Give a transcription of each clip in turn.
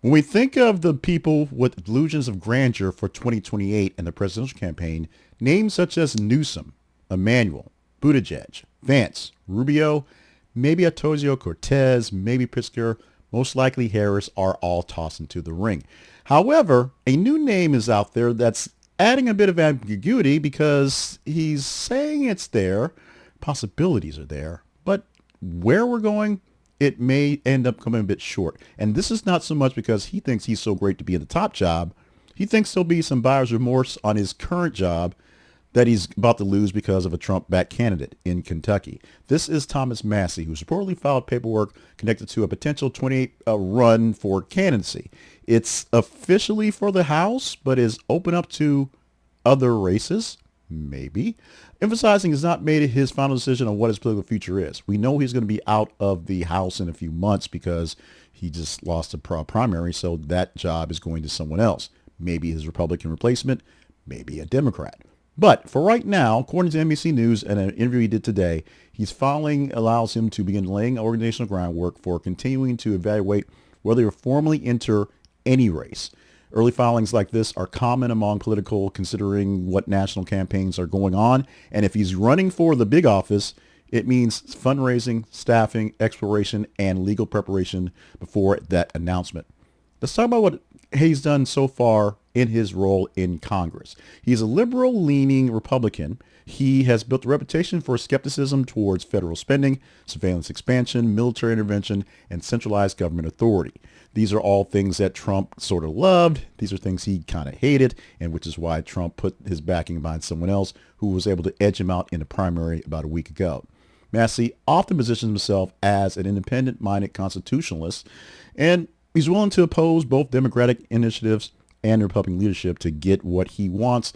When we think of the people with illusions of grandeur for 2028 and the presidential campaign, names such as Newsom, Emmanuel, Buttigieg, Vance, Rubio, maybe Ocasio-Cortez, maybe Pritzker, most likely Harris are all tossed into the ring. However, a new name is out there that's adding a bit of ambiguity because he's saying it's there, possibilities are there, but where we're going, it may end up coming a bit short. And this is not so much because he thinks he's so great to be in the top job. He thinks there'll be some buyer's remorse on his current job that he's about to lose because of a Trump-backed candidate in Kentucky. This is Thomas Massie, who's reportedly filed paperwork connected to a potential 28 run for candidacy. It's officially for the House, but is open up to other races, maybe. Emphasizing he's not made his final decision on what his political future is. We know he's going to be out of the House in a few months because he just lost a primary, so that job is going to someone else. Maybe his Republican replacement, maybe a Democrat. But for right now, according to NBC News and an interview he did today, his filing allows him to begin laying organizational groundwork for continuing to evaluate whether he'll formally enter any race. Early filings like this are common among political considering what national campaigns are going on. And if he's running for the big office, it means fundraising, staffing, exploration, and legal preparation before that announcement. Let's talk about what he's done so far in his role in Congress. He's a liberal-leaning Republican. He has built a reputation for skepticism towards federal spending, surveillance expansion, military intervention, and centralized government authority. These are all things that Trump sort of loved. These are things he kind of hated, and which is why Trump put his backing behind someone else who was able to edge him out in the primary about a week ago. Massie often positions himself as an independent-minded constitutionalist, and he's willing to oppose both Democratic initiatives and Republican leadership to get what he wants,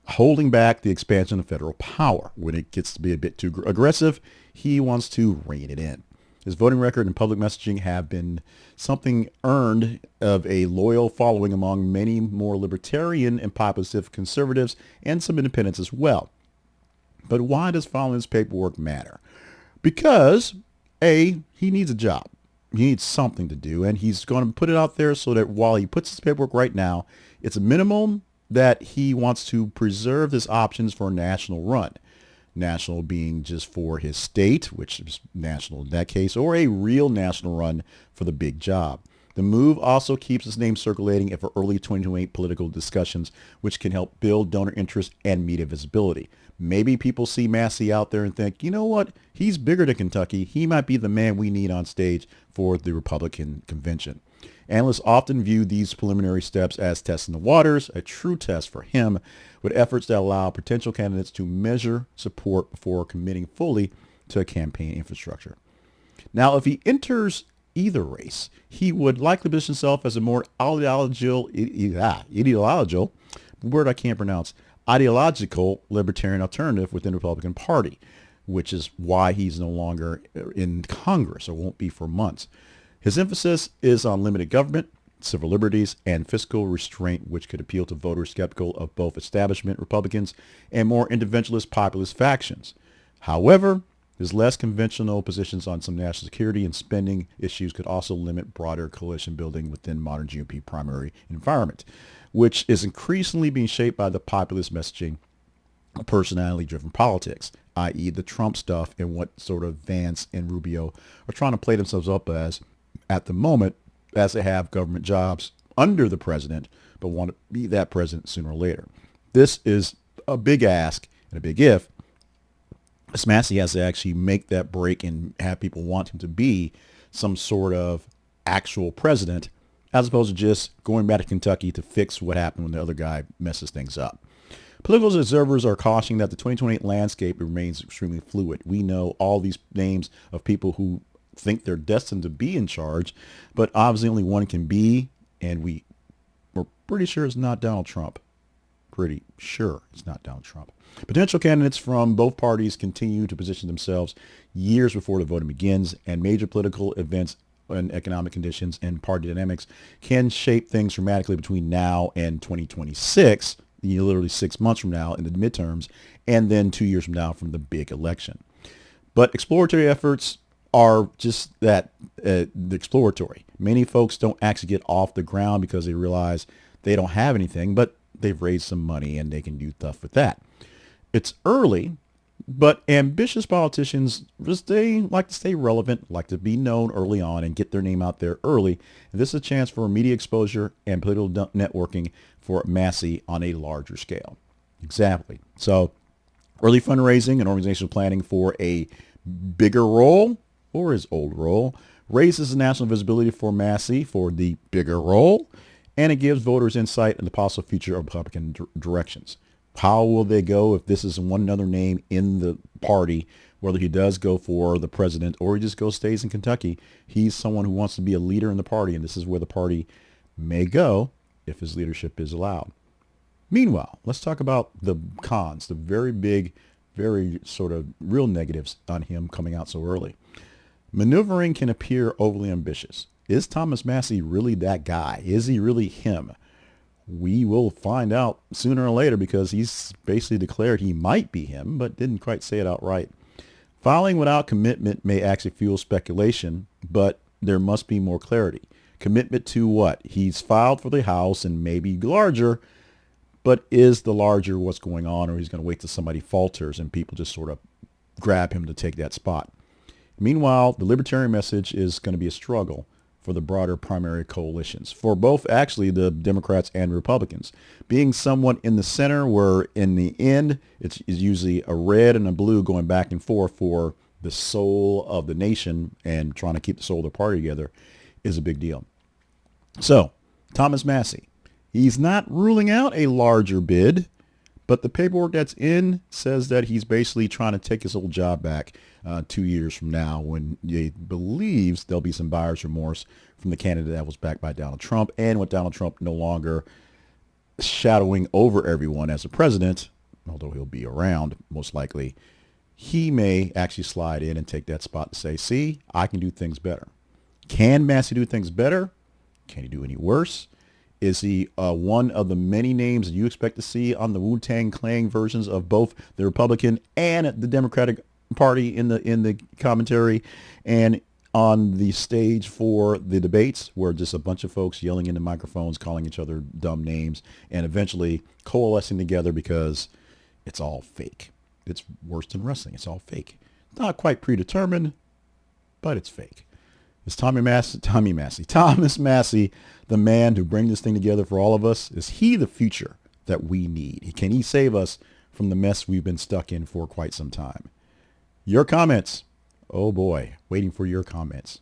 holding back the expansion of federal power. When it gets to be a bit too aggressive, he wants to rein it in. His voting record and public messaging have been something earned of a loyal following among many more libertarian and populist conservatives and some independents as well. But why does filing this paperwork matter? Because, A, he needs a job. He needs something to do, and he's going to put it out there so that while he puts his paperwork right now, it's a minimum that he wants to preserve his options for a national run. National being just for his state, which is national in that case, or a real national run for the big job. The move also keeps his name circulating for early 2028 political discussions, which can help build donor interest and media visibility. Maybe people see Massie out there and think, you know what, he's bigger than Kentucky. He might be the man we need on stage for the Republican convention. Analysts often view these preliminary steps as testing the waters, a true test for him, with efforts that allow potential candidates to measure support before committing fully to a campaign infrastructure. Now, if he enters either race, he would likely position himself as a more ideological libertarian alternative within the Republican Party, which is why he's no longer in Congress or won't be for months. His emphasis is on limited government, civil liberties, and fiscal restraint, which could appeal to voters skeptical of both establishment Republicans and more interventionist populist factions. However, his less conventional positions on some national security and spending issues could also limit broader coalition building within modern GOP primary environment, which is increasingly being shaped by the populist messaging of personality-driven politics, i.e. the Trump stuff and what sort of Vance and Rubio are trying to play themselves up as at the moment, as they have government jobs under the president, but want to be that president sooner or later. This is a big ask and a big if. Massie has to actually make that break and have people want him to be some sort of actual president, as opposed to just going back to Kentucky to fix what happened when the other guy messes things up. Political observers are cautioning that the 2028 landscape remains extremely fluid. We know all these names of people who think they're destined to be in charge, but obviously only one can be, and we're pretty sure it's not Donald Trump. Pretty sure it's not Donald Trump. Potential candidates from both parties continue to position themselves years before the voting begins, and major political events and economic conditions and party dynamics can shape things dramatically between now and 2026, literally 6 months from now in the midterms, and then 2 years from now from the big election. But exploratory efforts are just that, the exploratory. Many folks don't actually get off the ground because they realize they don't have anything, but they've raised some money and they can do stuff with that. It's early, but ambitious politicians like to stay relevant, like to be known early on and get their name out there early. And this is a chance for media exposure and political networking for Massie on a larger scale. Exactly. So early fundraising and organizational planning for a bigger role, or his old role, raises the national visibility for Massie for the bigger role, and it gives voters insight into the possible future of Republican directions. How will they go if this is one other name in the party, whether he does go for the president or he just stays in Kentucky? He's someone who wants to be a leader in the party, and this is where the party may go if his leadership is allowed. Meanwhile, let's talk about the cons, the very big, very sort of real negatives on him coming out so early. Maneuvering can appear overly ambitious. Is Thomas Massie really that guy? Is he really him? We will find out sooner or later because he's basically declared he might be him, but didn't quite say it outright. Filing without commitment may actually fuel speculation, but there must be more clarity. Commitment to what? He's filed for the House and maybe larger, but is the larger what's going on, or he's going to wait till somebody falters and people just sort of grab him to take that spot? Meanwhile, the libertarian message is going to be a struggle for the broader primary coalitions, for both actually the Democrats and Republicans. Being somewhat in the center where in the end it's usually a red and a blue going back and forth for the soul of the nation and trying to keep the soul of the party together is a big deal. So Thomas Massie, he's not ruling out a larger bid, but the paperwork that's in says that he's basically trying to take his old job back 2 years from now when he believes there'll be some buyer's remorse from the candidate that was backed by Donald Trump. And with Donald Trump no longer shadowing over everyone as a president, although he'll be around most likely, he may actually slide in and take that spot and say, see, I can do things better. Can Massie do things better? Can he do any worse? Is he one of the many names that you expect to see on the Wu-Tang Clan versions of both the Republican and the Democratic Party in the commentary and on the stage for the debates, where just a bunch of folks yelling into microphones, calling each other dumb names, and eventually coalescing together because it's all fake. It's worse than wrestling. It's all fake. Not quite predetermined, but it's fake. Is Thomas Massie, the man to bring this thing together for all of us? Is he the future that we need? Can he save us from the mess we've been stuck in for quite some time? Your comments. Oh boy, waiting for your comments.